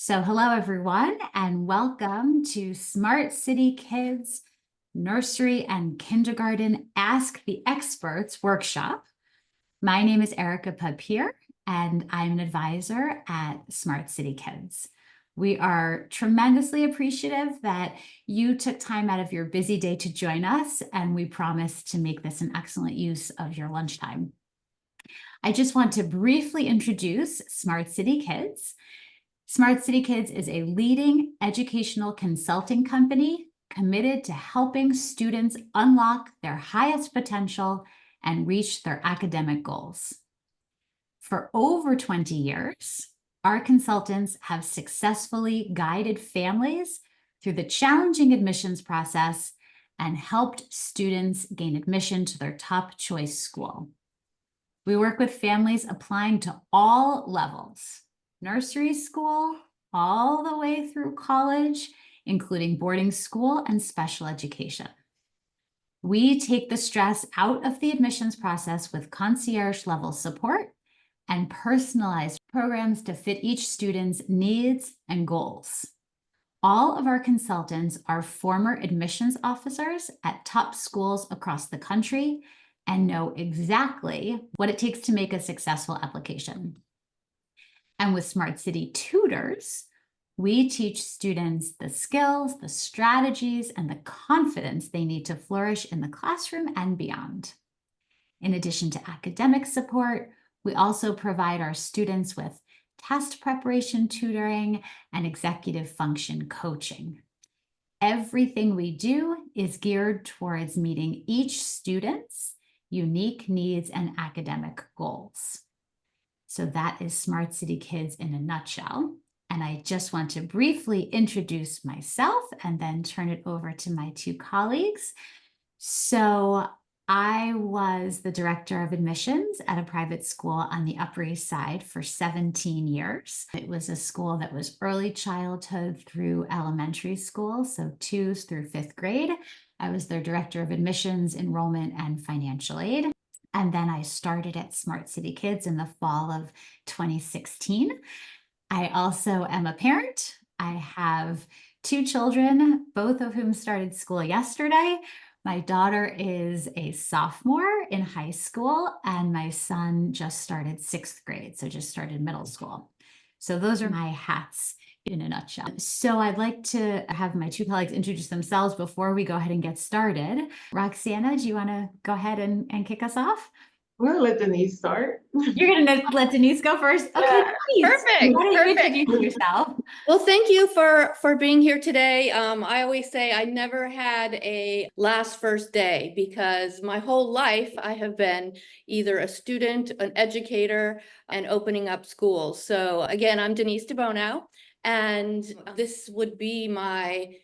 So hello, everyone, and welcome to Smart City Kids Nursery and Kindergarten Ask the Experts workshop. My name is Erica Papier, and I'm an advisor at Smart City Kids. We are tremendously appreciative that you took time out of your busy day to join us, and we promise to make this an excellent use of your lunchtime. I just want to briefly introduce Smart City Kids. Smart City Kids is a leading educational consulting company committed to helping students unlock their highest potential and reach their academic goals. For over 20 years, our consultants have successfully guided families through the challenging admissions process and helped students gain admission to their top choice school. We work with families applying to all levels, nursery school, all the way through college, including boarding school and special education. We take the stress out of the admissions process with concierge level support and personalized programs to fit each student's needs and goals. All of our consultants are former admissions officers at top schools across the country and know exactly what it takes to make a successful application. And with Smart City Tutors, we teach students the skills, the strategies, and the confidence they need to flourish in the classroom and beyond. In addition to academic support, we also provide our students with test preparation tutoring and executive function coaching. Everything we do is geared towards meeting each student's unique needs and academic goals. So that is Smart City Kids in a nutshell. And I just want to briefly introduce myself and then turn it over to my two colleagues. So I was the director of admissions at a private school on the Upper East Side for 17 years. It was a school that was early childhood through elementary school, so 2s through 5th grade. I was their director of admissions, enrollment, and financial aid. And then I started at Smart City Kids in the fall of 2016. I also am a parent. I have 2 children, both of whom started school yesterday. My daughter is a sophomore in high school, and my son just started 6th grade, so just started middle school. So those are my hats in a nutshell. So I'd like to have my 2 colleagues introduce themselves before we go ahead and get started. Roxana, do you want to go ahead and kick us off? We're gonna let Denise start. You're gonna let Denise go first? Okay, Yeah. Denise, Perfect. why don't you Perfect. introduce yourself? Well, thank you for being here today. I always say I never had a last first day because my whole life I have been either a student, an educator, and opening up schools. So again, I'm Denise Debono, and this would be my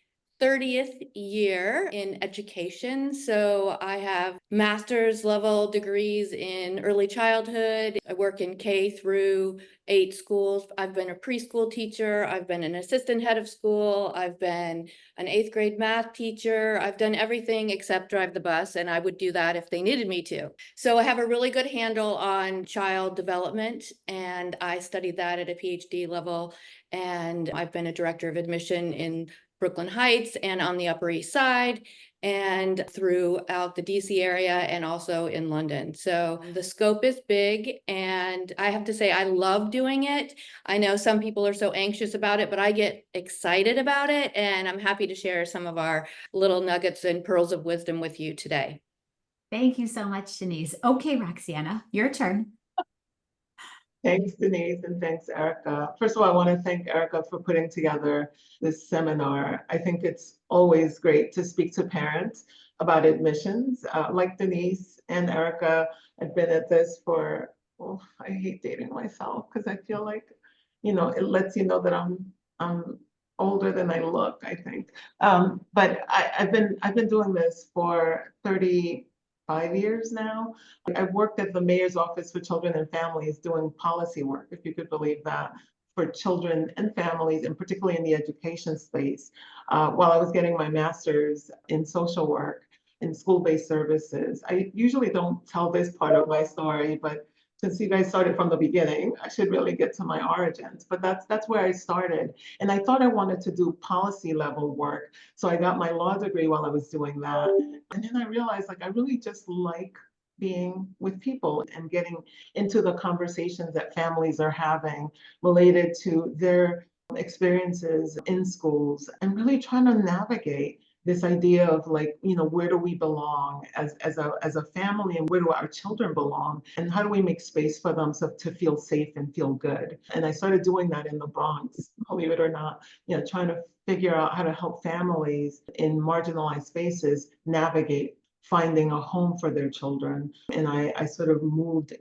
30th year in education. So I have master's level degrees in early childhood. I work in K through 8 schools. I've been a preschool teacher. I've been an assistant head of school. I've been an 8th grade math teacher. I've done everything except drive the bus, and I would do that if they needed me to. So I have a really good handle on child development, and I studied that at a PhD level. And I've been a director of admission in Brooklyn Heights and on the Upper East Side and throughout the DC area and also in London. So the scope is big, and I have to say I love doing it. I know some people are so anxious about it, but I get excited about it, and I'm happy to share some of our little nuggets and pearls of wisdom with you today. Thank you so much, Denise. Okay, Roxana, your turn. Thanks, Denise, and thanks, Erica. First of all, I want to thank Erica for putting together this seminar. I think it's always great to speak to parents about admissions. Like Denise and Erica, I've been at this for, I hate dating myself because I feel like, it lets you know that I'm older than I look, I think. But I've been doing this for 35 years now. I've worked at the Mayor's Office for Children and Families doing policy work, if you could believe that, for children and families, and particularly in the education space, while I was getting my master's in social work in school-based services. I usually don't tell this part of my story, but since you guys started from the beginning, I should really get to my origins. But that's where I started. And I thought I wanted to do policy level work. So I got my law degree while I was doing that. And then I realized like I really just like being with people and getting into the conversations that families are having related to their experiences in schools and really trying to navigate this idea of like, where do we belong as a family, and where do our children belong, and how do we make space for them to feel safe and feel good. And I started doing that in the Bronx, believe it or not, trying to figure out how to help families in marginalized spaces navigate finding a home for their children. And I sort of moved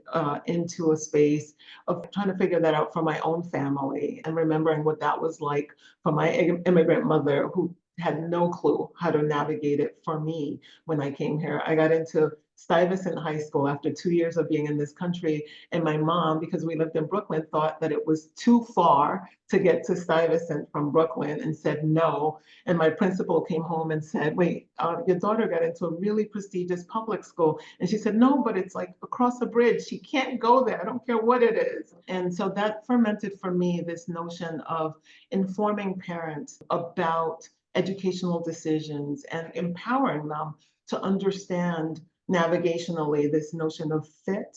into a space of trying to figure that out for my own family and remembering what that was like for my immigrant mother, who had no clue how to navigate it for me when I came here. I got into Stuyvesant High School after 2 years of being in this country. And my mom, because we lived in Brooklyn, thought that it was too far to get to Stuyvesant from Brooklyn and said no. And my principal came home and said, wait, your daughter got into a really prestigious public school. And she said, no, but it's like across a bridge. She can't go there. I don't care what it is. And so that fermented for me this notion of informing parents about educational decisions and empowering them to understand navigationally this notion of fit,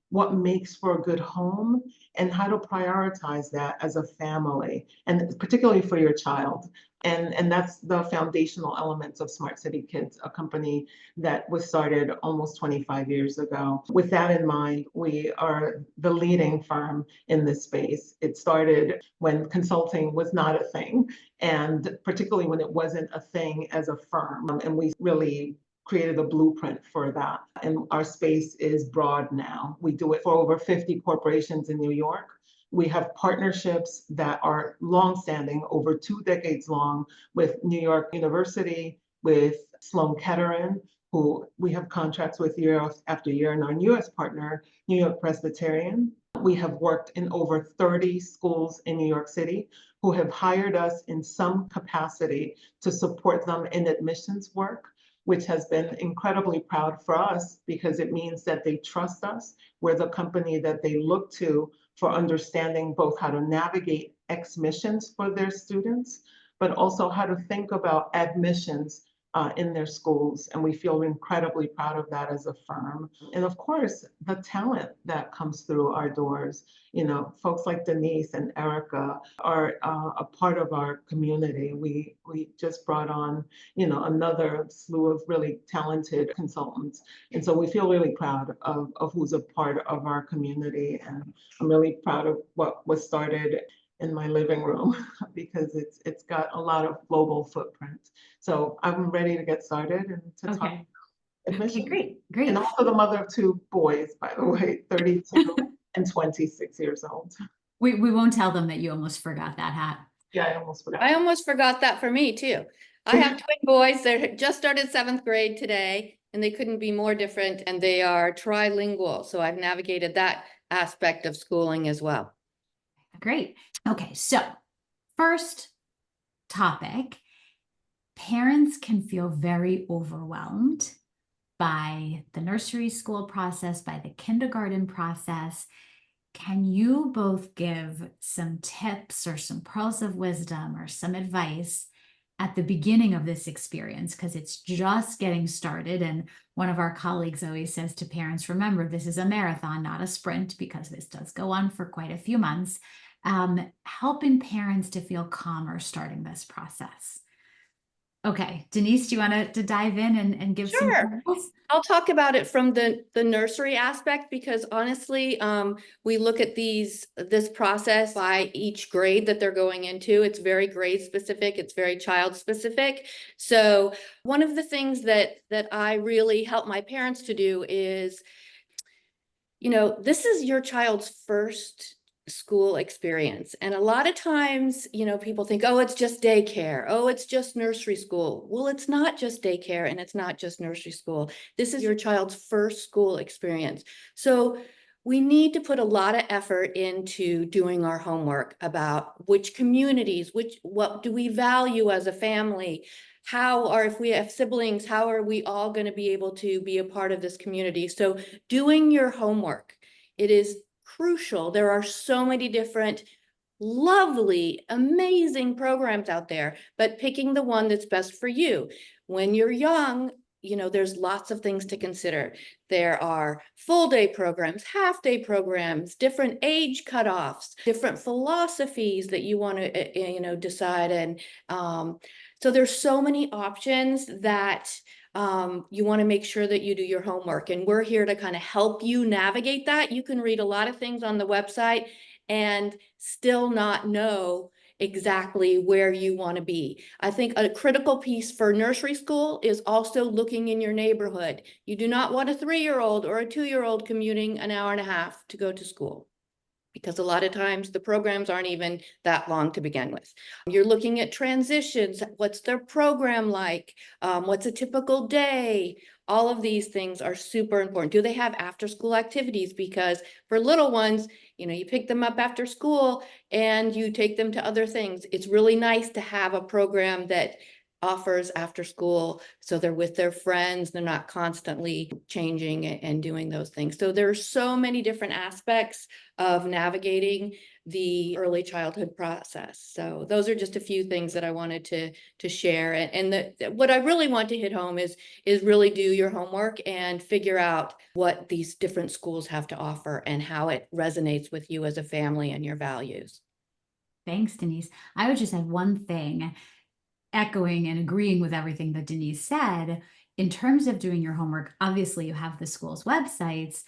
what makes for a good home, and how to prioritize that as a family, and particularly for your child. And that's the foundational elements of Smart City Kids, a company that was started almost 25 years ago. With that in mind, we are the leading firm in this space. It started when consulting was not a thing, and particularly when it wasn't a thing as a firm. And we really created a blueprint for that. And our space is broad now. We do it for over 50 corporations in New York. We have partnerships that are longstanding, over 2 decades long, with New York University, with Sloan Kettering, who we have contracts with year after year, and our newest partner, New York Presbyterian. We have worked in over 30 schools in New York City who have hired us in some capacity to support them in admissions work, which has been incredibly proud for us because it means that they trust us. We're the company that they look to for understanding both how to navigate exmissions for their students, but also how to think about admissions in their schools. And we feel incredibly proud of that as a firm. And of course, the talent that comes through our doors, folks like Denise and Erica are a part of our community. We just brought on, another slew of really talented consultants. And so we feel really proud of who's a part of our community. And I'm really proud of what was started in my living room because it's got a lot of global footprint. So I'm ready to get started and to talk about admission. Okay, great. And also the mother of 2 boys, by the way, 32 and 26 years old. We won't tell them that you almost forgot that hat. Yeah, I almost forgot. I almost forgot that for me too. I have twin boys. They just started 7th grade today, and they couldn't be more different. And they are trilingual. So I've navigated that aspect of schooling as well. Great. Okay, so first topic, parents can feel very overwhelmed by the nursery school process, by the kindergarten process. Can you both give some tips or some pearls of wisdom or some advice at the beginning of this experience? Because it's just getting started. And one of our colleagues always says to parents, remember, this is a marathon, not a sprint, because this does go on for quite a few months. Helping parents to feel calmer starting this process. Okay, Denise, do you want to dive in and give some examples? I'll talk about it from the nursery aspect, because honestly, we look at this process by each grade that they're going into. It's very grade specific. It's very child specific. So one of the things that I really help my parents to do is, this is your child's first school experience. And a lot of times, people think, oh, it's just daycare. Oh, it's just nursery school. Well, it's not just daycare and it's not just nursery school. This is your child's first school experience. So we need to put a lot of effort into doing our homework about which communities, what do we value as a family? If we have siblings, how are we all going to be able to be a part of this community? So doing your homework It is crucial. There are so many different lovely, amazing programs out there, but picking the one that's best for you. When you're young, you know, there's lots of things to consider. There are full day programs, half day programs, different age cutoffs, different philosophies that you want to, you know, decide. And so there's so many options that you want to make sure that you do your homework. And we're here to kind of help you navigate that. You can read a lot of things on the website and still not know exactly where you want to be. I think a critical piece for nursery school is also looking in your neighborhood. You do not want a 3-year-old or a 2-year-old commuting an hour and a half to go to school, because a lot of times the programs aren't even that long to begin with. You're looking at transitions. What's their program like? What's a typical day? All of these things are super important. Do they have after school activities? Because for little ones, you know, you pick them up after school and you take them to other things. It's really nice to have a program that offers after school, so they're with their friends, they're not constantly changing and doing those things. So there's so many different aspects of navigating the early childhood process. So those are just a few things that I wanted to share. And what I really want to hit home is really do your homework and figure out what these different schools have to offer and how it resonates with you as a family and your values. Thanks, Denise. I would just add one thing, echoing and agreeing with everything that Denise said. In terms of doing your homework, obviously you have the school's websites.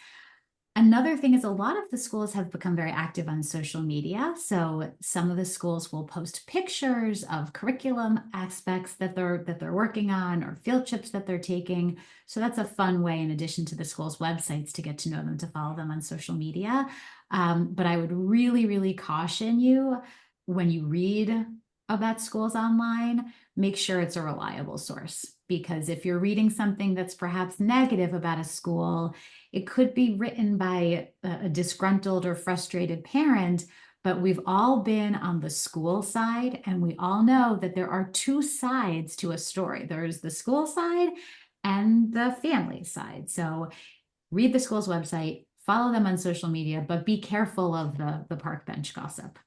Another thing is a lot of the schools have become very active on social media. So some of the schools will post pictures of curriculum aspects that they're working on, or field trips that they're taking. So that's a fun way, in addition to the school's websites, to get to know them, to follow them on social media. But I would really, really caution you, when you read about schools online, make sure it's a reliable source. Because if you're reading something that's perhaps negative about a school, it could be written by a disgruntled or frustrated parent, but we've all been on the school side, and we all know that there are two sides to a story. There's the school side and the family side. So read the school's website, follow them on social media, but be careful of the park bench gossip.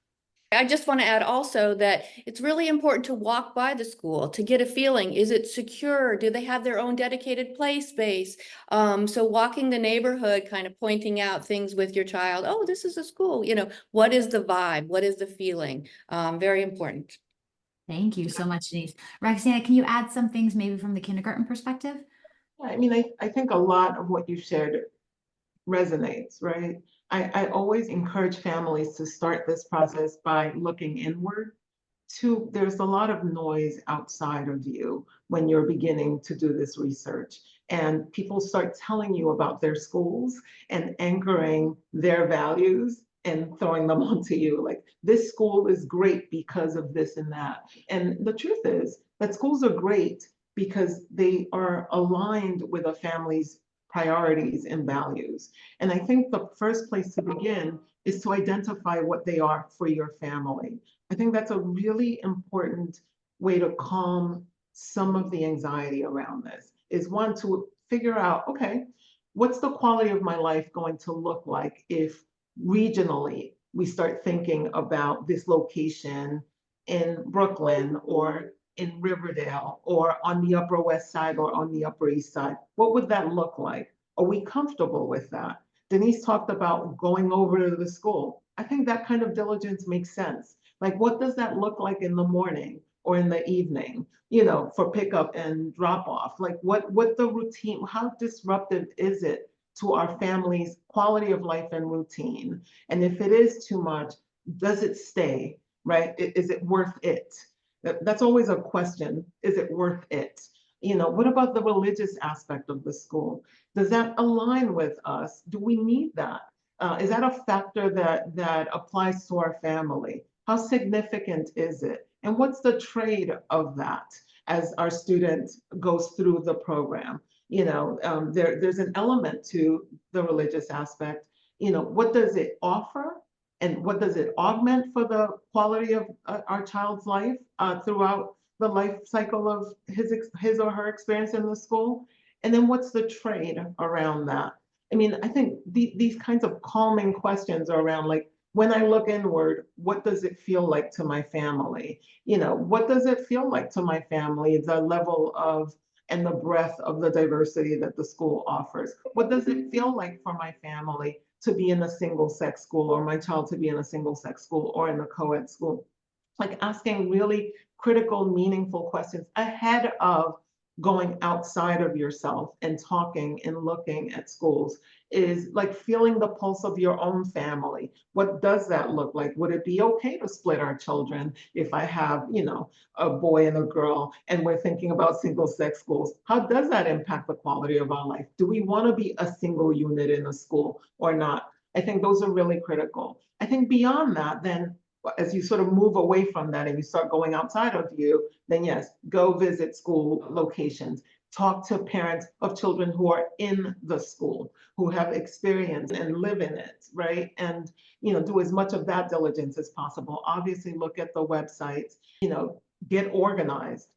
I just want to add also that it's really important to walk by the school to get a feeling. Is it secure? Do they have their own dedicated play space? So walking the neighborhood, kind of pointing out things with your child. Oh, this is a school. You know, what is the vibe? What is the feeling? Very important. Thank you so much, Denise. Roxana, can you add some things maybe from the kindergarten perspective? I mean, I think a lot of what you shared resonates, right? I always encourage families to start this process by looking inward. There's a lot of noise outside of you when you're beginning to do this research, and people start telling you about their schools and anchoring their values and throwing them onto you, like, this school is great because of this and that. And the truth is that schools are great because they are aligned with a family's priorities and values. And I think the first place to begin is to identify what they are for your family. I think that's a really important way to calm some of the anxiety around this, is one, to figure out, okay, what's the quality of my life going to look like if regionally we start thinking about this location in Brooklyn or in Riverdale or on the Upper West Side or on the Upper East Side? What would that look like? Are we comfortable with that? Denise talked about going over to the school. I think that kind of diligence makes sense. Like, what does that look like in the morning or in the evening, you know, for pickup and drop off? Like, what the routine, how disruptive is it to our family's quality of life and routine? And if it is too much, does it stay, right? Is it worth it? That's always a question. Is it worth it? You know, what about the religious aspect of the school? Does that align with us? Do we need that? Is that a factor that applies to our family? How significant is it? And what's the trade of that as our student goes through the program? You know, there's an element to the religious aspect. You know, what does it offer? And what does it augment for the quality of our child's life throughout the life cycle of his or her experience in the school? And then what's the trade around that? I mean, I think these kinds of calming questions are around like, when I look inward, what does it feel like to my family? What does it feel like to my family, the level of and the breadth of the diversity that the school offers? What does it feel like for my family to be in a single sex school, or my child to be in a single sex school or in a co-ed school? Like asking really critical, meaningful questions ahead of going outside of yourself and talking and looking at schools is like feeling the pulse of your own family. What does that look like? Would it be okay to split our children if I have, a boy and a girl, and we're thinking about single sex schools? How does that impact the quality of our life? Do we want to be a single unit in a school or not? I think those are really critical. I think beyond that, then as you sort of move away from that and you start going outside of you, then yes, go visit school locations. Talk to parents of children who are in the school, who have experience and live in it, right? And, do as much of that diligence as possible. Obviously, look at the websites, get organized,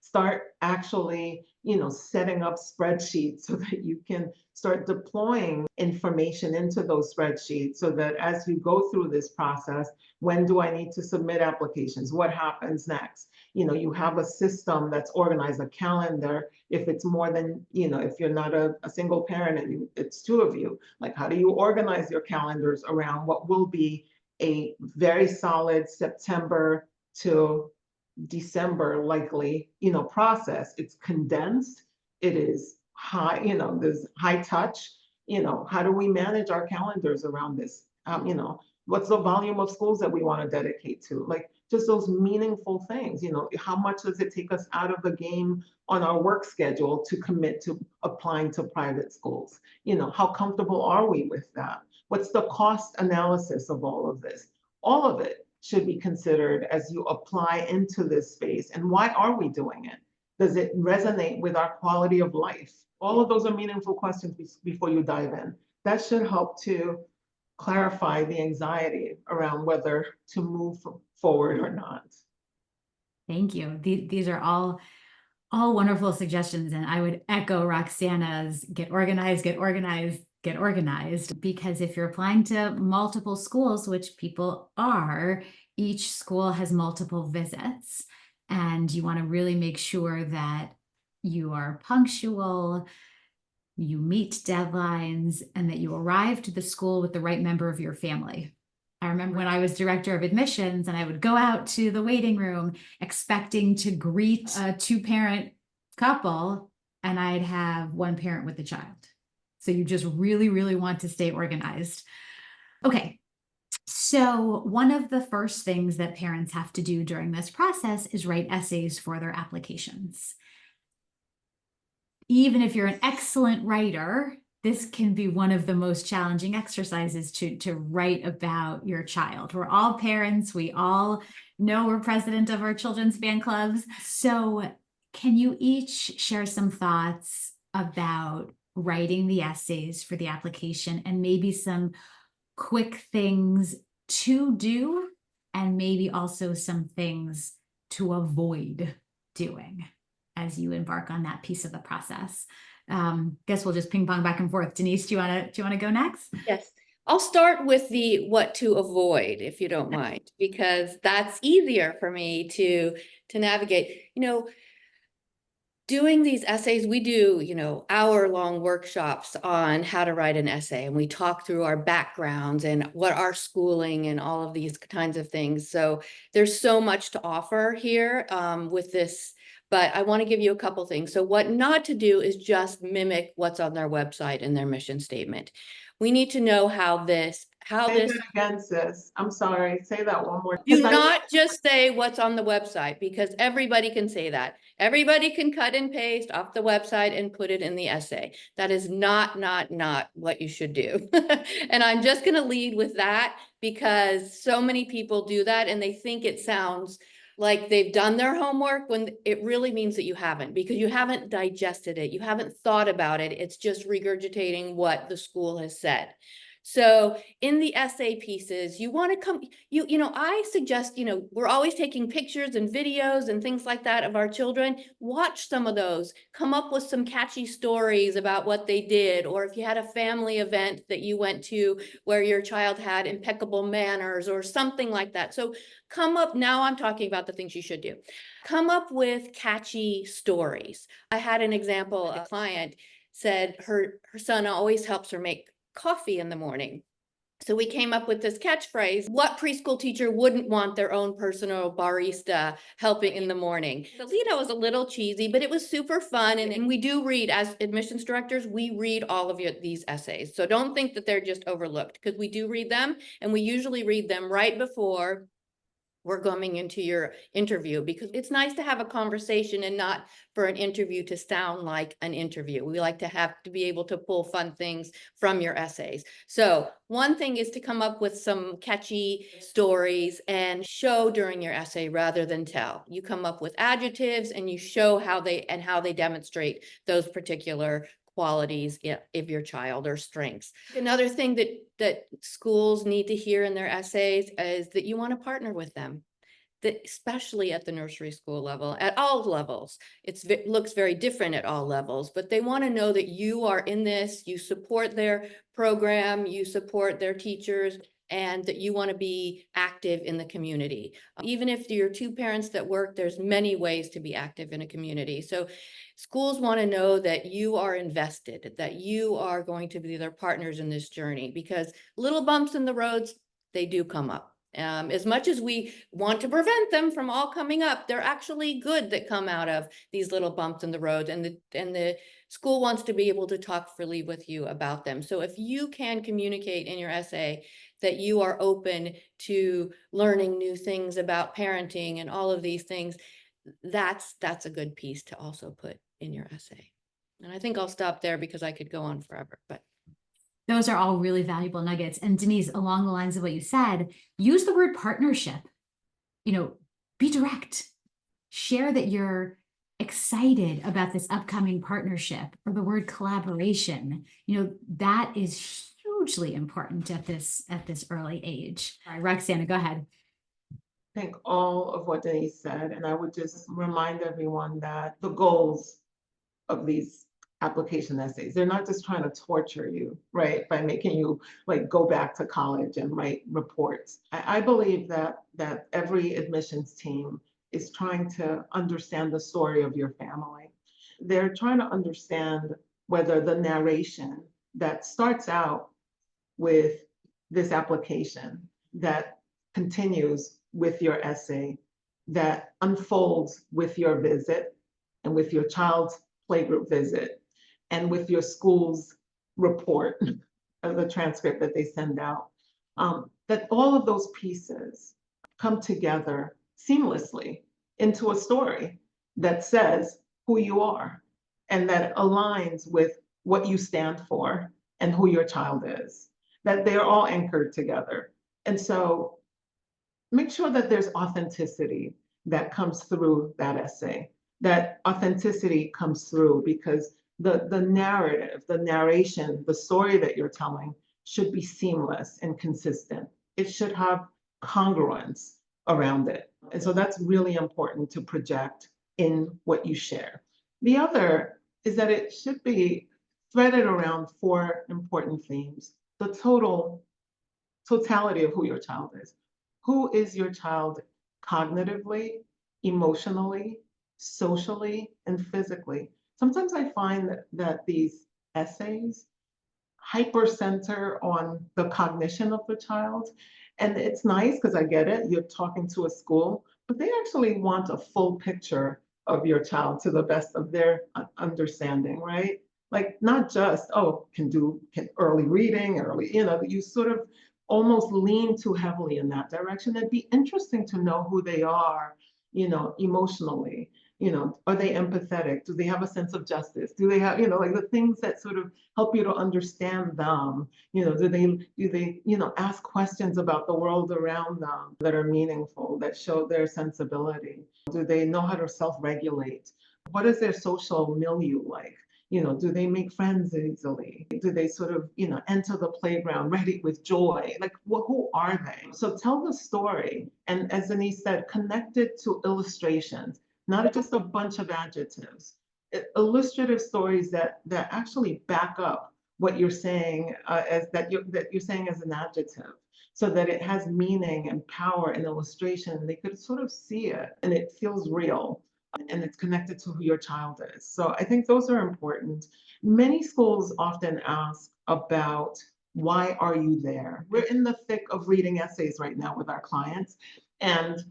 start actually, setting up spreadsheets so that you can start deploying information into those spreadsheets so that as you go through this process, when do I need to submit applications? What happens next? You have a system that's organized, a calendar. If it's more than, if you're not a single parent and it's two of you, like how do you organize your calendars around what will be a very solid September to December likely, process? It's condensed. It is high, there's high touch. How do we manage our calendars around this? What's the volume of schools that we want to dedicate to? Like just those meaningful things, how much does it take us out of the game on our work schedule to commit to applying to private schools? How comfortable are we with that? What's the cost analysis of all of this? All of it should be considered as you apply into this space. And why are we doing it? Does it resonate with our quality of life? All of those are meaningful questions before you dive in. That should help to clarify the anxiety around whether to move forward or not. Thank you. These are all wonderful suggestions. And I would echo Roxana's get organized, because if you're applying to multiple schools, which people are, each school has multiple visits, and you want to really make sure that you are punctual, you meet deadlines, and that you arrive to the school with the right member of your family. I remember when I was director of admissions and I would go out to the waiting room expecting to greet a two-parent couple, and I'd have one parent with the child. So you just really, really want to stay organized. Okay. So one of the first things that parents have to do during this process is write essays for their applications. Even if you're an excellent writer, this can be one of the most challenging exercises to write about your child. We're all parents. We all know we're president of our children's fan clubs. So can you each share some thoughts about writing the essays for the application and maybe some quick things to do and maybe also some things to avoid doing as you embark on that piece of the process? Guess we'll just ping pong back and forth. Denise, do you want to go next? Yes, I'll start with the what to avoid, if you don't mind, because that's easier for me to navigate. Doing these essays, we do, hour-long workshops on how to write an essay, and we talk through our backgrounds and what our schooling and all of these kinds of things. So there's so much to offer here with this, but I want to give you a couple things. So what not to do is just mimic what's on their website and their mission statement. We need to know how this. Say that again, sis. I'm sorry. Say that one more. Do not just say what's on the website, because everybody can say that. Everybody can cut and paste off the website and put it in the essay. That is not what you should do. And I'm just going to lead with that because so many people do that and they think it sounds like they've done their homework when it really means that you haven't, because you haven't digested it. You haven't thought about it. It's just regurgitating what the school has said. So in the essay pieces, you want to come, I suggest, we're always taking pictures and videos and things like that of our children. Watch some of those, come up with some catchy stories about what they did. Or if you had a family event that you went to where your child had impeccable manners or something like that. So come up, now I'm talking about the things you should do. Come up with catchy stories. I had an example, a client said her son always helps her make coffee in the morning. So we came up with this catchphrase: what preschool teacher wouldn't want their own personal barista helping in the morning? So, it was a little cheesy, but it was super fun. And we do read, as admissions directors, we read all of these essays. So don't think that they're just overlooked, because we do read them, and we usually read them right before we're coming into your interview, because it's nice to have a conversation and not for an interview to sound like an interview. We like to have to be able to pull fun things from your essays. So one thing is to come up with some catchy stories and show during your essay rather than tell. You come up with adjectives and you show how they demonstrate those particular qualities of your child, or strengths. Another thing that schools need to hear in their essays is that you want to partner with them, that especially at the nursery school level, at all levels. It looks very different at all levels, but they want to know that you are in this, you support their program, you support their teachers, and that you want to be active in the community. Even if you're two parents that work, there's many ways to be active in a community. So schools want to know that you are invested, that you are going to be their partners in this journey, because little bumps in the roads, they do come up. As much as we want to prevent them from all coming up, they're actually good that come out of these little bumps in the road, and the school wants to be able to talk freely with you about them. So if you can communicate in your essay that you are open to learning new things about parenting and all of these things, that's a good piece to also put in your essay. And I think I'll stop there because I could go on forever, but those are all really valuable nuggets. And Denise, along the lines of what you said, use the word partnership. Be direct. Share that you're excited about this upcoming partnership, or the word collaboration. That is hugely important at this early age. All right, Roxana, go ahead. I think all of what Denise said, and I would just remind everyone that the goals of these application essays, they're not just trying to torture you, right, by making you go back to college and write reports. I believe that every admissions team is trying to understand the story of your family. They're trying to understand whether the narration that starts out with this application, that continues with your essay, that unfolds with your visit and with your child's playgroup visit and with your school's report of the transcript that they send out, that all of those pieces come together seamlessly into a story that says who you are and that aligns with what you stand for and who your child is, that they're all anchored together. And so make sure that there's authenticity that comes through that essay. That authenticity comes through because the narrative, the narration, the story that you're telling should be seamless and consistent. It should have congruence around it. And so that's really important to project in what you share. The other is that it should be threaded around 4 important themes: the totality of who your child is. Who is your child cognitively, emotionally, socially, and physically? Sometimes I find that these essays hypercenter on the cognition of the child. And it's nice because I get it, you're talking to a school, but they actually want a full picture of your child to the best of their understanding, right? Not just, can early reading, you sort of almost lean too heavily in that direction. It'd be interesting to know who they are, emotionally. Are they empathetic? Do they have a sense of justice? Do they have, the things that sort of help you to understand them? Do they, ask questions about the world around them that are meaningful, that show their sensibility? Do they know how to self-regulate? What is their social milieu like? Do they make friends easily? Do they sort of, enter the playground ready with joy? Like, who are they? So tell the story. And as Denise said, connect it to illustrations, not just a bunch of adjectives. Illustrative stories that actually back up what you're saying you're saying as an adjective, so that it has meaning and power and illustration. They could sort of see it and it feels real and it's connected to who your child is. So I think those are important. Many schools often ask about, why are you there? We're in the thick of reading essays right now with our clients. And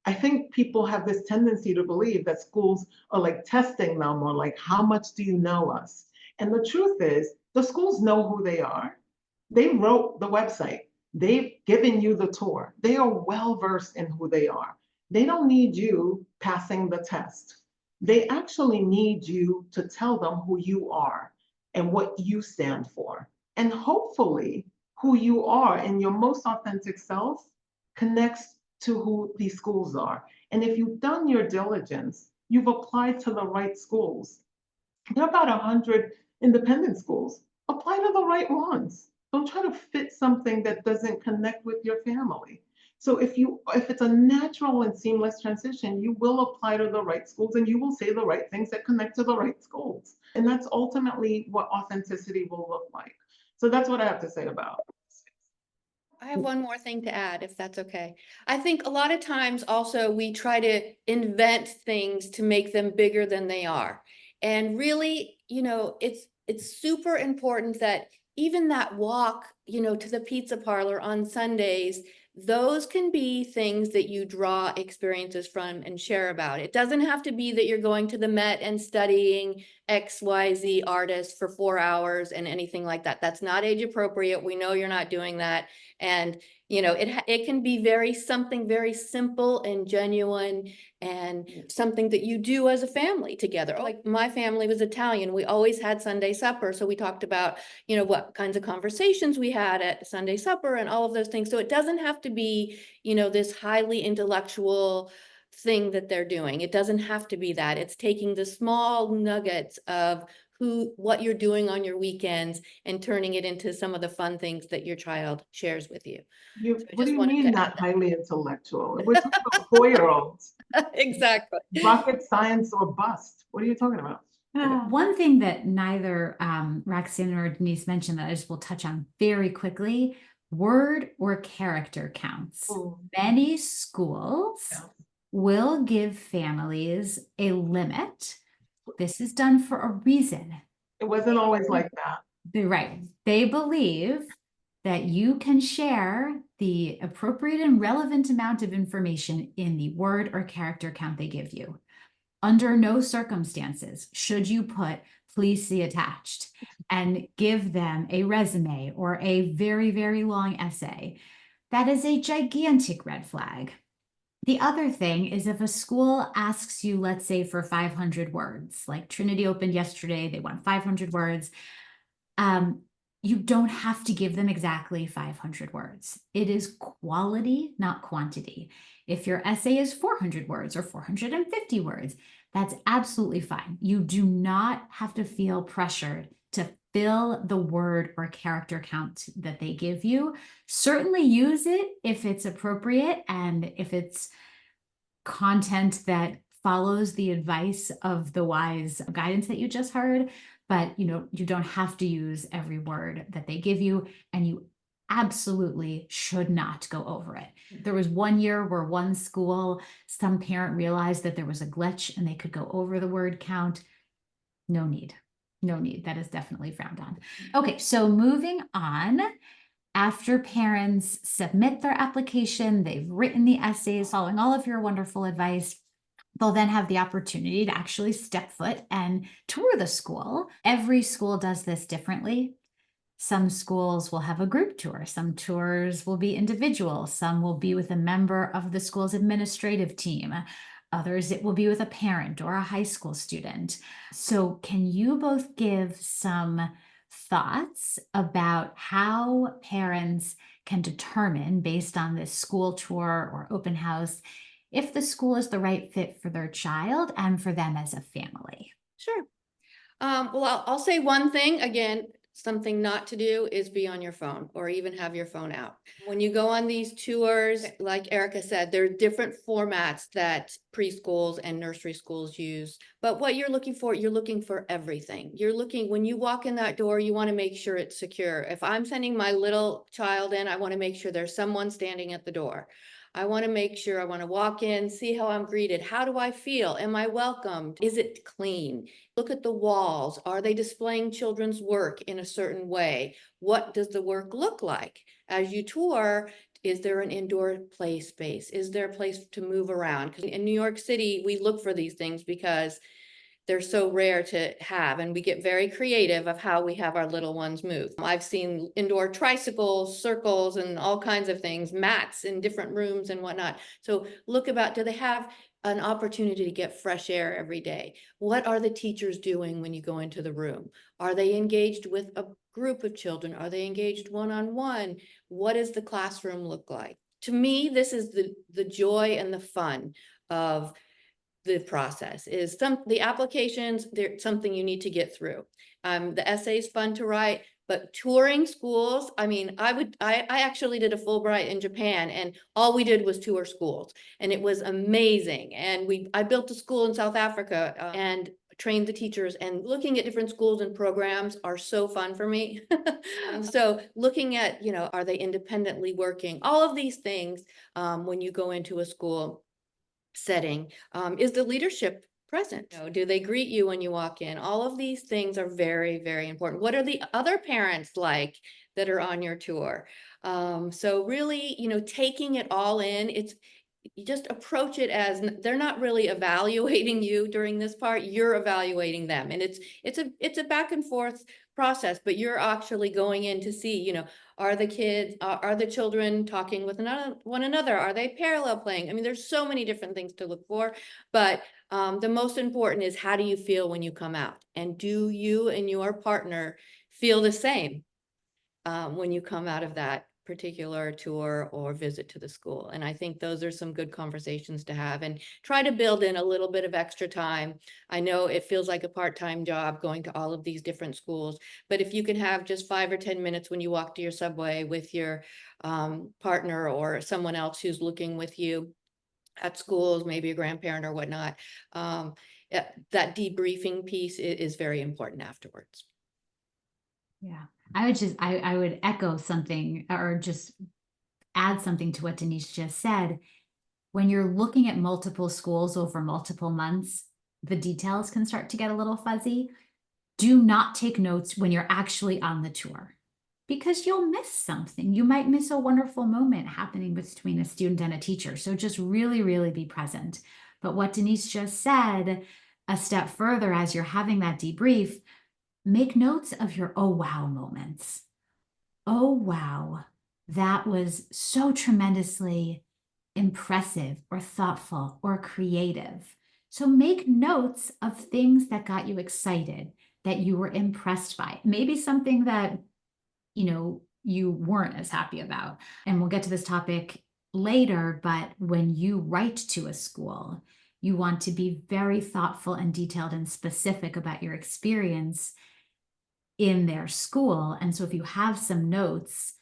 I think people have this tendency to believe that schools are like testing them, or like, how much do you know us? And the truth is, the schools know who they are. They wrote the website. They've given you the tour. They are well versed in who they are. They don't need you passing the test. They actually need you to tell them who you are and what you stand for. And hopefully, who you are in your most authentic self connects to who these schools are. And if you've done your diligence, you've applied to the right schools. There are about 100 independent schools. Apply to the right ones. Don't try to fit something that doesn't connect with your family. So if it's a natural and seamless transition, you will apply to the right schools and you will say the right things that connect to the right schools. And that's ultimately what authenticity will look like. So that's what I have to say about it. I have one more thing to add, if that's okay. I think a lot of times also we try to invent things to make them bigger than they are. And really, it's super important that even that walk, to the pizza parlor on Sundays, those can be things that you draw experiences from and share about. It doesn't have to be that you're going to the Met and studying XYZ artists for 4 hours and anything like that. That's not age appropriate. We know you're not doing that. And it can be something very simple and genuine, and something that you do as a family together. Like, my family was Italian. We always had Sunday supper. So we talked about, what kinds of conversations we had at Sunday supper and all of those things. So it doesn't have to be, this highly intellectual thing that they're doing. It doesn't have to be that. It's taking the small nuggets of what you're doing on your weekends and turning it into some of the fun things that your child shares with you. What do you mean not highly intellectual? We're talking about 4-year-olds. Exactly. Rocket science or bust. What are you talking about? One thing that neither Roxana or Denise mentioned that I just will touch on very quickly: word or character counts. Many schools will give families a limit. This is done for a reason. It wasn't always like that. Right. They believe that you can share the appropriate and relevant amount of information in the word or character count they give you. Under no circumstances should you put "please see attached" and give them a resume or a very, very long essay. That is a gigantic red flag. The other thing is, if a school asks you, let's say, for 500 words, like Trinity opened yesterday, they want 500 words. You don't have to give them exactly 500 words. It is quality, not quantity. If your essay is 400 words or 450 words, that's absolutely fine. You do not have to feel pressured to fill the word or character count that they give you. Certainly use it if it's appropriate and if it's content that follows the advice of the wise guidance that you just heard. But you don't have to use every word that they give you, and you absolutely should not go over it. There was one year where one school, some parent realized that there was a glitch and they could go over the word count. No need. That is definitely frowned on. Okay, so moving on. After parents submit their application, they've written the essays, following all of your wonderful advice, they'll then have the opportunity to actually step foot and tour the school. Every school does this differently. Some schools will have a group tour. Some tours will be individual. Some will be with a member of the school's administrative team. Others, it will be with a parent or a high school student. So can you both give some thoughts about how parents can determine, based on this school tour or open house, if the school is the right fit for their child and for them as a family? Sure. Well, I'll say one thing again, something not to do is be on your phone or even have your phone out. When you go on these tours, like Erica said, there are different formats that preschools and nursery schools use. But what you're looking for everything. When you walk in that door, you want to make sure it's secure. If I'm sending my little child in, I want to make sure there's someone standing at the door. I want to walk in, see how I'm greeted. How do I feel? Am I welcomed? Is it clean? Look at the walls. Are they displaying children's work in a certain way? What does the work look like? As you tour, is there an indoor play space? Is there a place to move around? Because in New York City, we look for these things because they're so rare to have, and we get very creative of how we have our little ones move. I've seen indoor tricycles, circles, and all kinds of things, mats in different rooms and whatnot. So do they have an opportunity to get fresh air every day? What are the teachers doing when you go into the room? Are they engaged with a group of children? Are they engaged one-on-one? What does the classroom look like? To me, this is the joy and the fun of the process. The applications, they're something you need to get through. The essay's fun to write, but touring schools, I mean, I actually did a Fulbright in Japan, and all we did was tour schools, and it was amazing. And I built a school in South Africa and trained the teachers, and looking at different schools and programs are so fun for me. So looking at, are they independently working? All of these things, when you go into a school setting, is the leadership present? Do they greet you when you walk in? All of these things are very, very important. What are the other parents like that are on your tour? So really, taking it all in, you just approach it as they're not really evaluating you during this part, you're evaluating them. And it's a back and forth process, but you're actually going in to see, are the children talking with one another? Are they parallel playing? I mean, there's so many different things to look for, but the most important is, how do you feel when you come out? And do you and your partner feel the same when you come out of that particular tour or visit to the school? And I think those are some good conversations to have, and try to build in a little bit of extra time. I know it feels like a part-time job going to all of these different schools, but if you can have just 5 or 10 minutes when you walk to your subway with your partner or someone else who's looking with you at schools, maybe a grandparent or whatnot, that debriefing piece is very important afterwards. Yeah, I would echo something, or just add something to what Denise just said. When you're looking at multiple schools over multiple months, the details can start to get a little fuzzy. Do not take notes when you're actually on the tour, because you'll miss something. You might miss a wonderful moment happening between a student and a teacher. So just really, really be present. But what Denise just said, a step further, as you're having that debrief, make notes of your oh wow moments. Oh wow, that was so tremendously impressive or thoughtful or creative. So make notes of things that got you excited, that you were impressed by. Maybe something that, you weren't as happy about. And we'll get to this topic later, but when you write to a school, you want to be very thoughtful and detailed and specific about your experience in their school. And so if you have some notes,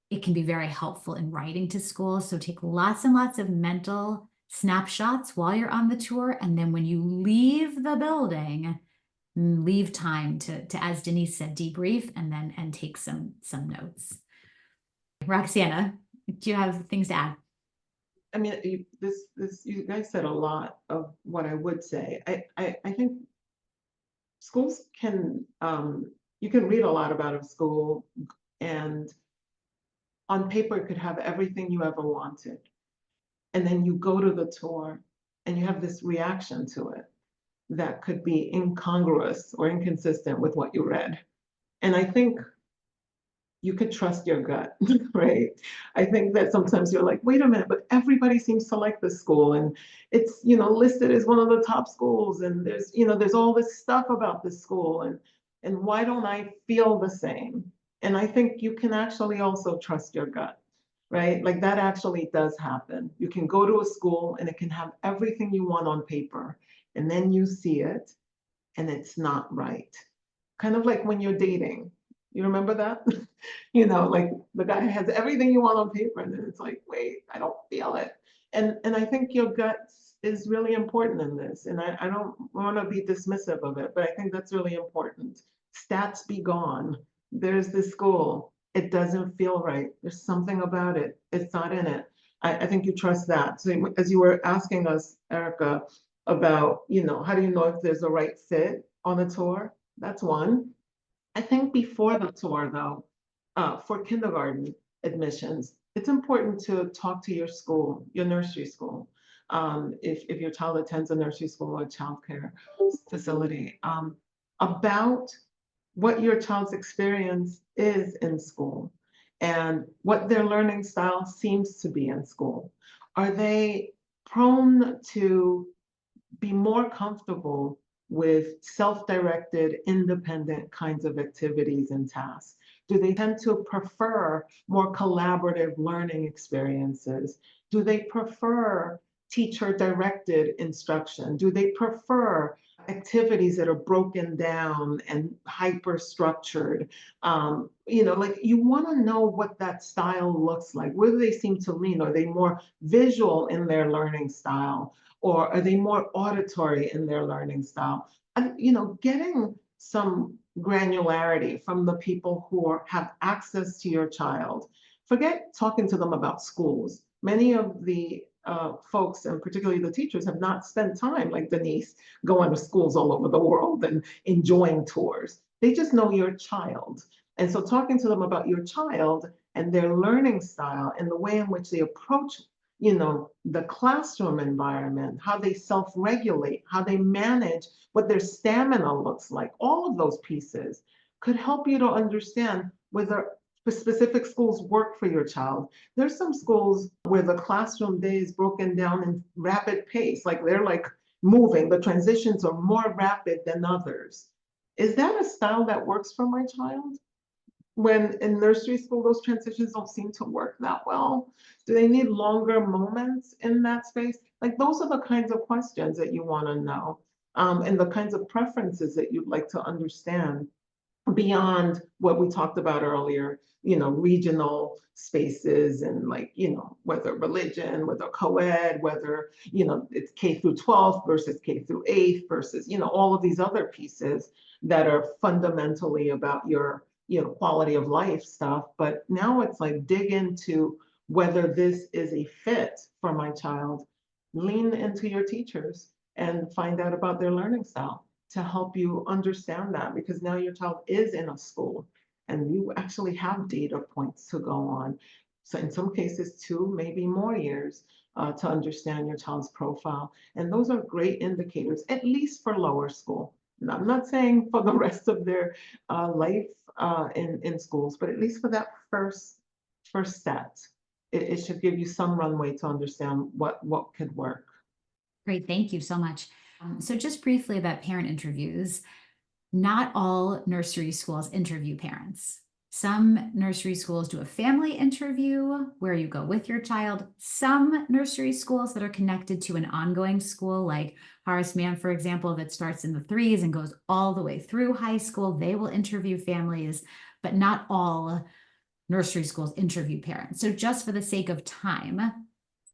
it can be very helpful in writing to school. So take lots and lots of mental snapshots while you're on the tour. And then when you leave the building, leave time to as Denise said, debrief and take some notes. Roxana, do you have things to add? I mean, you guys said a lot of what I would say. I think schools can, you can read a lot about a school, and on paper it could have everything you ever wanted. And then you go to the tour and you have this reaction to it that could be incongruous or inconsistent with what you read. And I think you could trust your gut, right? I think that sometimes you're like, wait a minute, but everybody seems to like this school, and it's, listed as one of the top schools, and there's all this stuff about this school, and why don't I feel the same? And I think you can actually also trust your gut, right? Like that actually does happen. You can go to a school and it can have everything you want on paper, and then you see it and it's not right. Kind of like when you're dating. You remember that? You know, like the guy has everything you want on paper, and then it's like, wait, I don't feel it. And I think your gut is really important in this. And I don't want to be dismissive of it, but I think that's really important. Stats be gone. There's this school. It doesn't feel right. There's something about it. It's not in it. I think you trust that. So as you were asking us, Erica, about, you know, how do you know if there's a right fit on a tour? That's one. I think before the tour, though, for kindergarten admissions, it's important to talk to your school, your nursery school. If your child attends a nursery school or a childcare facility, about what your child's experience is in school and what their learning style seems to be in school. Are they prone to be more comfortable with self-directed, independent kinds of activities and tasks? Do they tend to prefer more collaborative learning experiences? Do they prefer teacher-directed instruction? Do they prefer activities that are broken down and hyper-structured? You know, like you want to know what that style looks like. Where do they seem to lean? Are they more visual in their learning style? Or are they more auditory in their learning style? And, you know, getting some granularity from the people who have access to your child. Forget talking to them about schools. Many of the folks, and particularly the teachers, have not spent time like Denise going to schools all over the world and enjoying tours. They just know your child. And so talking to them about your child and their learning style and the way in which they approach, you know, the classroom environment, how they self-regulate, how they manage, what their stamina looks like, all of those pieces could help you to understand whether specific schools work for your child. There's some schools where the classroom day is broken down in rapid pace, like they're like moving, the transitions are more rapid than others. Is that a style that works for my child? When in nursery school, those transitions don't seem to work that well. Do they need longer moments in that space? Like those are the kinds of questions that you want to know, and the kinds of preferences that you'd like to understand beyond what we talked about earlier, you know, regional spaces and like, you know, whether religion, whether co-ed, whether, you know, it's K through 12 versus K through 8 versus, you know, all of these other pieces that are fundamentally about your, you know, quality of life stuff. But now it's like dig into whether this is a fit for my child. Lean into your teachers and find out about their learning style to help you understand that, because now your child is in a school and you actually have data points to go on. So in some cases, 2, maybe more years to understand your child's profile. And those are great indicators, at least for lower school. And I'm not saying for the rest of their life in schools, but at least for that first set, it should give you some runway to understand what could work. Great, thank you so much. So just briefly about parent interviews, not all nursery schools interview parents. Some nursery schools do a family interview where you go with your child. Some nursery schools that are connected to an ongoing school, like Horace Mann, for example, that starts in the 3s and goes all the way through high school, they will interview families, but not all nursery schools interview parents. So just for the sake of time,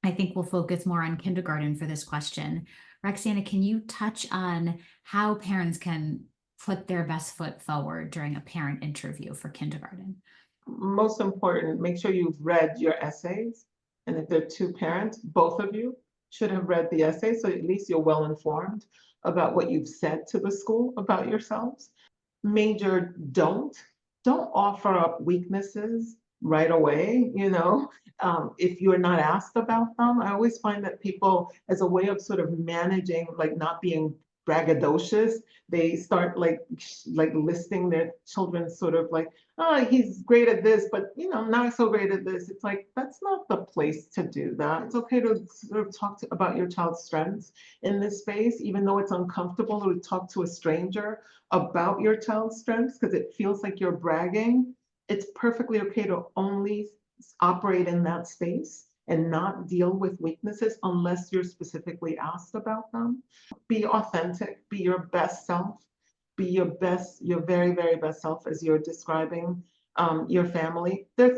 I think we'll focus more on kindergarten for this question. Roxana, can you touch on how parents can put their best foot forward during a parent interview for kindergarten? Most important, make sure you've read your essays. And if there are 2 parents, both of you should have read the essay, so at least you're well informed about what you've said to the school about yourselves. Major don't offer up weaknesses right away, you know, if you're not asked about them. I always find that people, as a way of sort of managing, like not being braggadocious, they start like listing their children sort of like, oh, he's great at this, but you know, not so great at this. It's like, that's not the place to do that. It's okay to sort of talk about your child's strengths in this space, even though it's uncomfortable to talk to a stranger about your child's strengths because it feels like you're bragging. It's perfectly okay to only operate in that space and not deal with weaknesses unless you're specifically asked about them. Be authentic, be your best self. be your best, your very, very best self as you're describing your family. There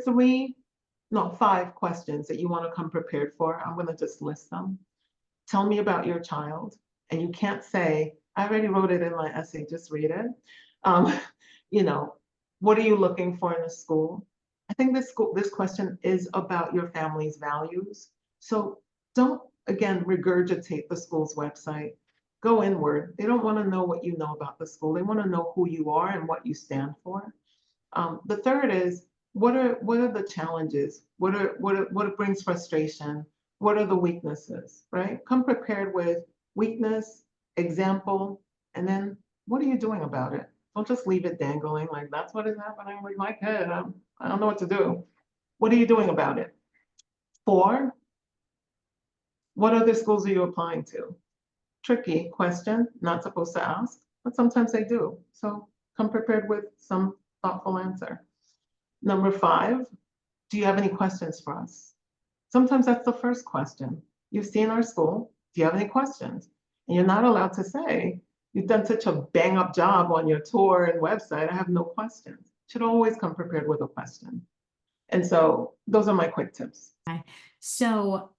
are 5 questions that you want to come prepared for. I'm going to just list them. Tell me about your child. And you can't say, I already wrote it in my essay, just read it. You know, what are you looking for in a school? I think this question is about your family's values. So don't, again, regurgitate the school's website. Go inward. They don't want to know what you know about the school. They want to know who you are and what you stand for. The third is, what are the challenges? What brings frustration? What are the weaknesses, right? Come prepared with weakness, example, and then what are you doing about it? Don't just leave it dangling like that's what is happening with my kid. I don't know what to do. What are you doing about it? 4, what other schools are you applying to? Tricky question, not supposed to ask, but sometimes they do. So come prepared with some thoughtful answer. Number 5, do you have any questions for us? Sometimes that's the first question. You've seen our school. Do you have any questions? And you're not allowed to say, you've done such a bang up job on your tour and website. I have no questions. Should always come prepared with a question. And so those are my quick tips. So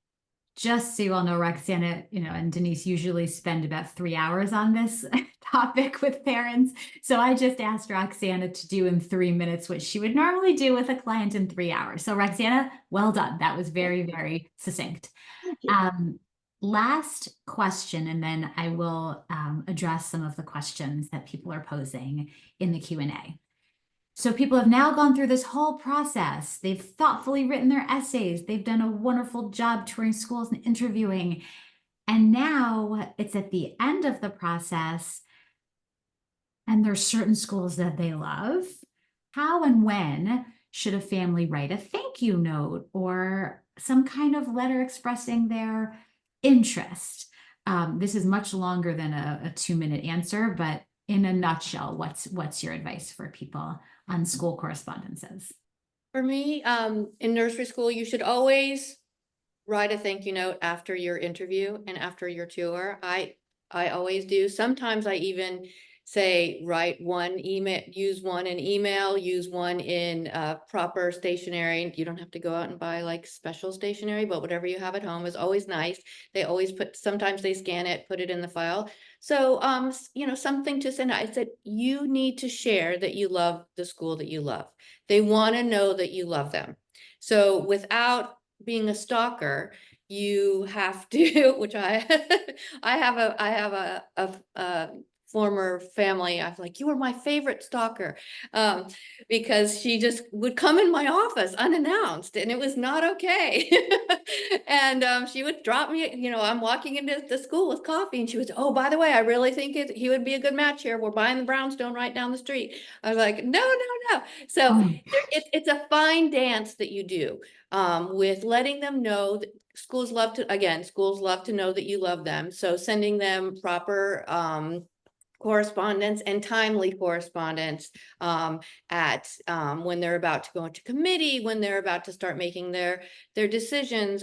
just so you all know, Roxana, and Denise usually spend about 3 hours on this topic with parents. So I just asked Roxana to do in 3 minutes what she would normally do with a client in 3 hours. So Roxana, well done. That was very, very succinct. Thank you. Last question, and then I will address some of the questions that people are posing in the Q&A. So people have now gone through this whole process. They've thoughtfully written their essays. They've done a wonderful job touring schools and interviewing. And now it's at the end of the process, and there's certain schools that they love. How and when should a family write a thank you note or some kind of letter expressing their interest? This is much longer than a 2-minute answer, but in a nutshell, what's your advice for people on school correspondences? For me, in nursery school, you should always write a thank you note after your interview and after your tour. I always do. Sometimes I even say, write one email, use one in email, use one in proper stationery. You don't have to go out and buy like special stationery, but whatever you have at home is always nice. They always sometimes they scan it, put it in the file. So, something to send. I said, you need to share that you love the school that you love. They want to know that you love them. So without being a stalker, you have to, which I have a former family. I was like, you were my favorite stalker, because she just would come in my office unannounced, and it was not okay. And she would drop me, I'm walking into the school with coffee, and she was, oh, by the way, I really think he would be a good match here. We're buying the brownstone right down the street. I was like, no. So it's a fine dance that you do with letting them know that schools love to know that you love them. So sending them proper correspondence and timely correspondence at when they're about to go into committee, when they're about to start making their decisions,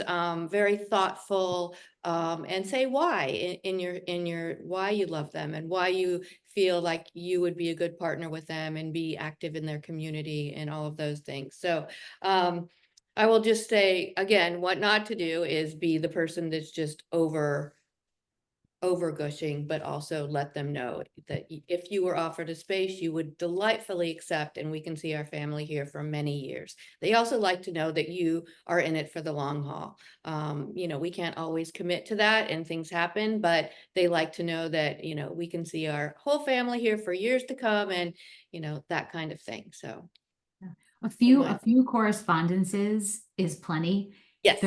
very thoughtful, and say why in your why you love them and why you feel like you would be a good partner with them and be active in their community and all of those things. So I will just say again, what not to do is be the person that's just over gushing, but also let them know that if you were offered a space, you would delightfully accept, and we can see our family here for many years. They also like to know that you are in it for the long haul. We can't always commit to that and things happen, but they like to know that, we can see our whole family here for years to come, and, that kind of thing. So a few correspondences is plenty. yes.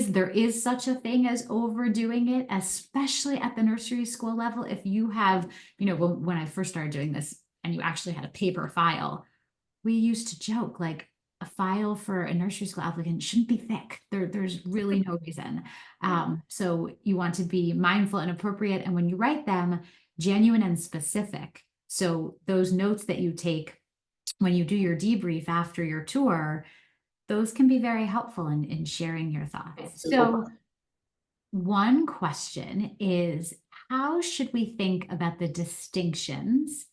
There is such a thing as overdoing it, especially at the nursery school level. If you have, when I first started doing this and you actually had a paper file, we used to joke like a file for a nursery school applicant shouldn't be thick. There's really no reason. So you want to be mindful and appropriate. And when you write them, genuine and specific. So those notes that you take when you do your debrief after your tour, those can be very helpful in sharing your thoughts. So one question is, how should we think about the distinctions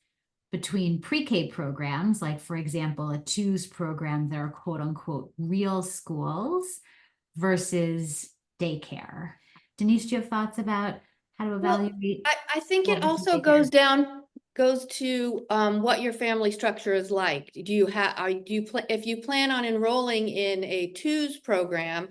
between pre-K programs, like for example, a twos program that are quote unquote real schools versus daycare. Denise, do you have thoughts about how to Well, evaluate? I think it school versus also daycare? goes to what your family structure is like. Do you if you plan on enrolling in a twos program,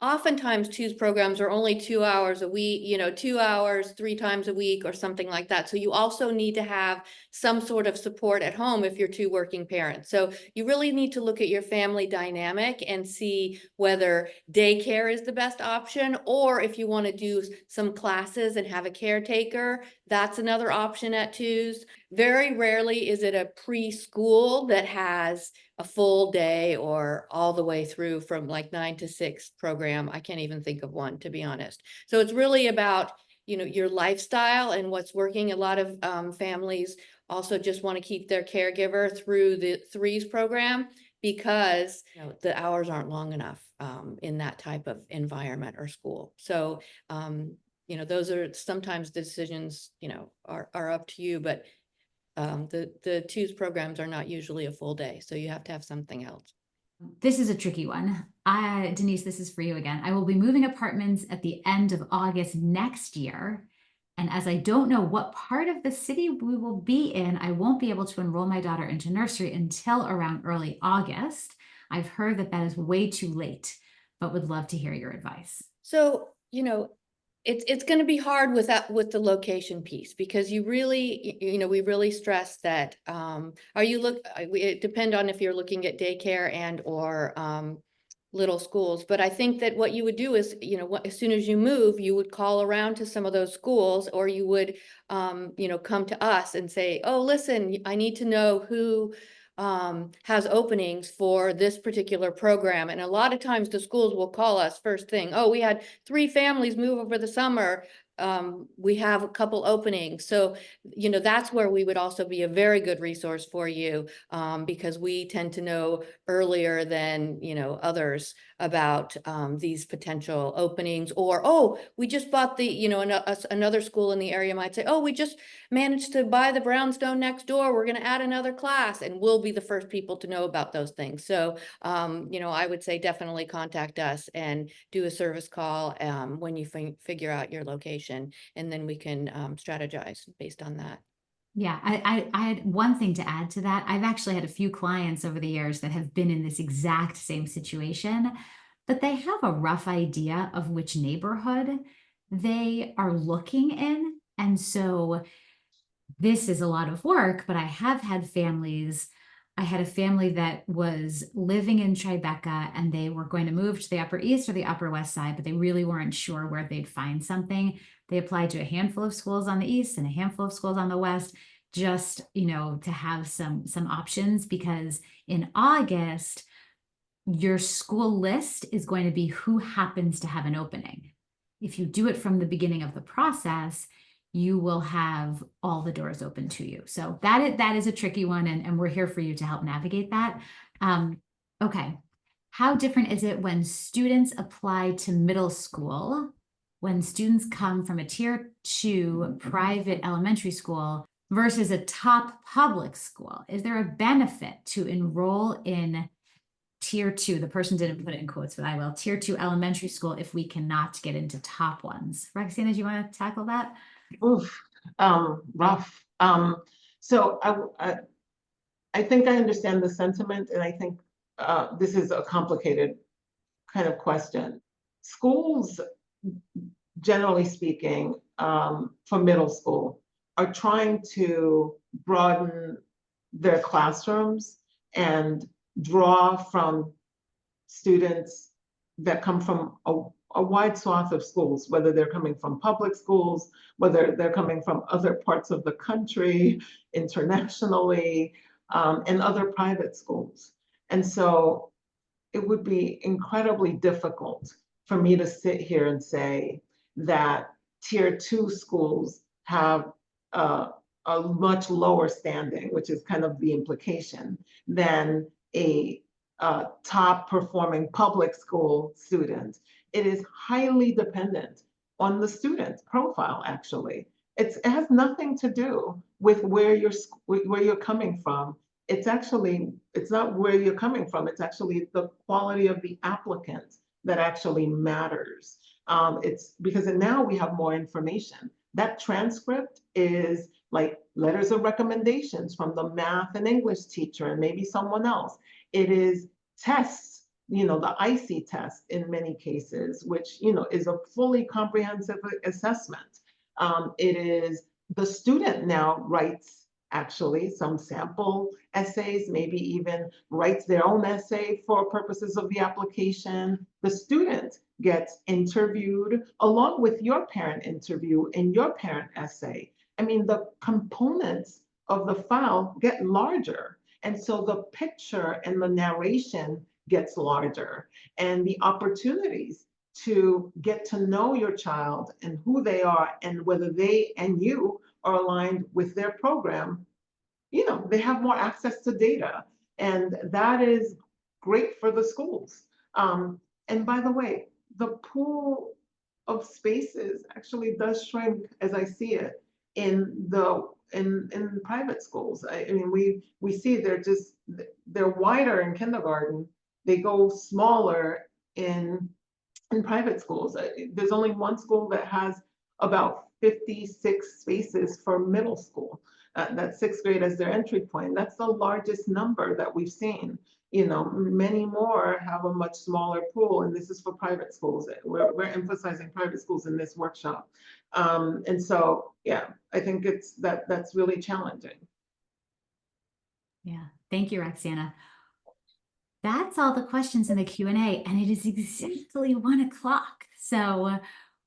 oftentimes twos programs are only 2 hours a week, 2 hours, 3 times a week or something like that. So you also need to have some sort of support at home if you're two working parents. So you really need to look at your family dynamic and see whether daycare is the best option, or if you want to do some classes and have a caretaker, that's another option at twos. Very rarely is it a preschool that has a full day or all the way through from like 9 to 6 program. I can't even think of one, to be honest. So it's really about, your lifestyle and what's working. A lot of families also just want to keep their caregiver through the threes program because the hours aren't long enough in that type of environment or school. So, those are sometimes decisions, are up to you, but the twos programs are not usually a full day, so you have to have something else. This is a tricky one. Denise, this is for you again. I will be moving apartments at the end of August next year. And as I don't know what part of the city we will be in, I won't be able to enroll my daughter into nursery until around early August. I've heard that that is way too late, but would love to hear your advice. So, it's going to be hard with the location piece, because you really, we really stress that, it depend on if you're looking at daycare and or little schools. But I think that what you would do is, as soon as you move, you would call around to some of those schools, or you would, come to us and say, oh, listen, I need to know who has openings for this particular program. And a lot of times the schools will call us first thing. Oh, we had 3 families move over the summer. We have a couple openings. So, that's where we would also be a very good resource for you, because we tend to know earlier than, others about these potential openings. Or, oh, we just bought another school in the area might say, oh, we just managed to buy the brownstone next door. We're going to add another class, and we'll be the first people to know about those things. So, I would say definitely contact us and do a service call when you figure out your location, and then we can strategize based on that. Yeah, I had one thing to add to that. I've actually had a few clients over the years that have been in this exact same situation, but they have a rough idea of which neighborhood they are looking in. And so this is a lot of work, but I have had families. I had a family that was living in Tribeca and they were going to move to the Upper East or the Upper West Side, but they really weren't sure where they'd find something. They applied to a handful of schools on the East and a handful of schools on the West, just, to have some options, because in August, your school list is going to be who happens to have an opening. If you do it from the beginning of the process, you will have all the doors open to you. So that is a tricky one, and we're here for you to help navigate that. Okay, how different is it when students apply to middle school, when students come from a tier 2 private elementary school versus a top public school? Is there a benefit to enroll in tier 2? The person didn't put it in quotes, but I will. Tier 2 elementary school if we cannot get into top ones. Roxana, do you want to tackle that? Oof, rough. So I think I understand the sentiment, and I think this is a complicated kind of question. Schools, generally speaking, for middle school, are trying to broaden their classrooms and draw from students that come from a wide swath of schools, whether they're coming from public schools, whether they're coming from other parts of the country, internationally, and other private schools. And so it would be incredibly difficult for me to sit here and say that tier 2 schools have a much lower standing, which is kind of the implication, than a top performing public school student. It is highly dependent on the student profile, actually. It has nothing to do with where you're coming from. It's not where you're coming from. It's actually the quality of the applicant that actually matters. It's because now we have more information. That transcript is like letters of recommendations from the math and English teacher and maybe someone else. It is tests, the IC test in many cases, which, is a fully comprehensive assessment. It is the student now writes actually some sample essays, maybe even writes their own essay for purposes of the application. The student gets interviewed along with your parent interview and your parent essay. I mean, the components of the file get larger. And so the picture and the narration gets larger, and the opportunities to get to know your child and who they are and whether they and you are aligned with their program, they have more access to data, and that is great for the schools. And by the way, the pool of spaces actually does shrink as I see it in private schools. I mean, we see they're wider in kindergarten. They go smaller in private schools. There's only one school that has about 56 spaces for middle school. That's sixth grade as their entry point. That's the largest number that we've seen. Many more have a much smaller pool, and this is for private schools. We're emphasizing private schools in this workshop. And so, yeah, I think that's really challenging. Yeah, thank you, Roxana. That's all the questions in the Q&A, and it is exactly 1 o'clock. So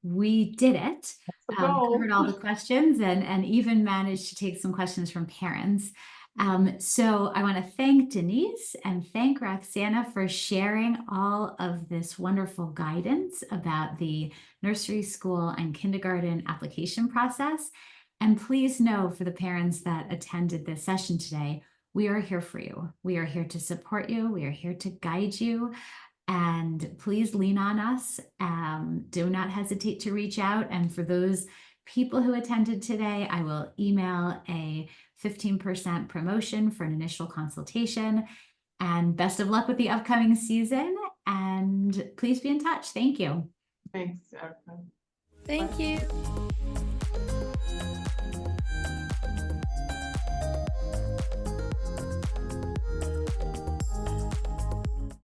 we did it. Covered all the questions and even managed to take some questions from parents. So I want to thank Denise and thank Roxana for sharing all of this wonderful guidance about the nursery, school, and kindergarten application process. And please know, for the parents that attended this session today, we are here for you. We are here to support you. We are here to guide you. And please lean on us. Do not hesitate to reach out. And for those people who attended today, I will email a 15% promotion for an initial consultation. And best of luck with the upcoming season. And please be in touch. Thank you. Thanks, Erica. Thank you.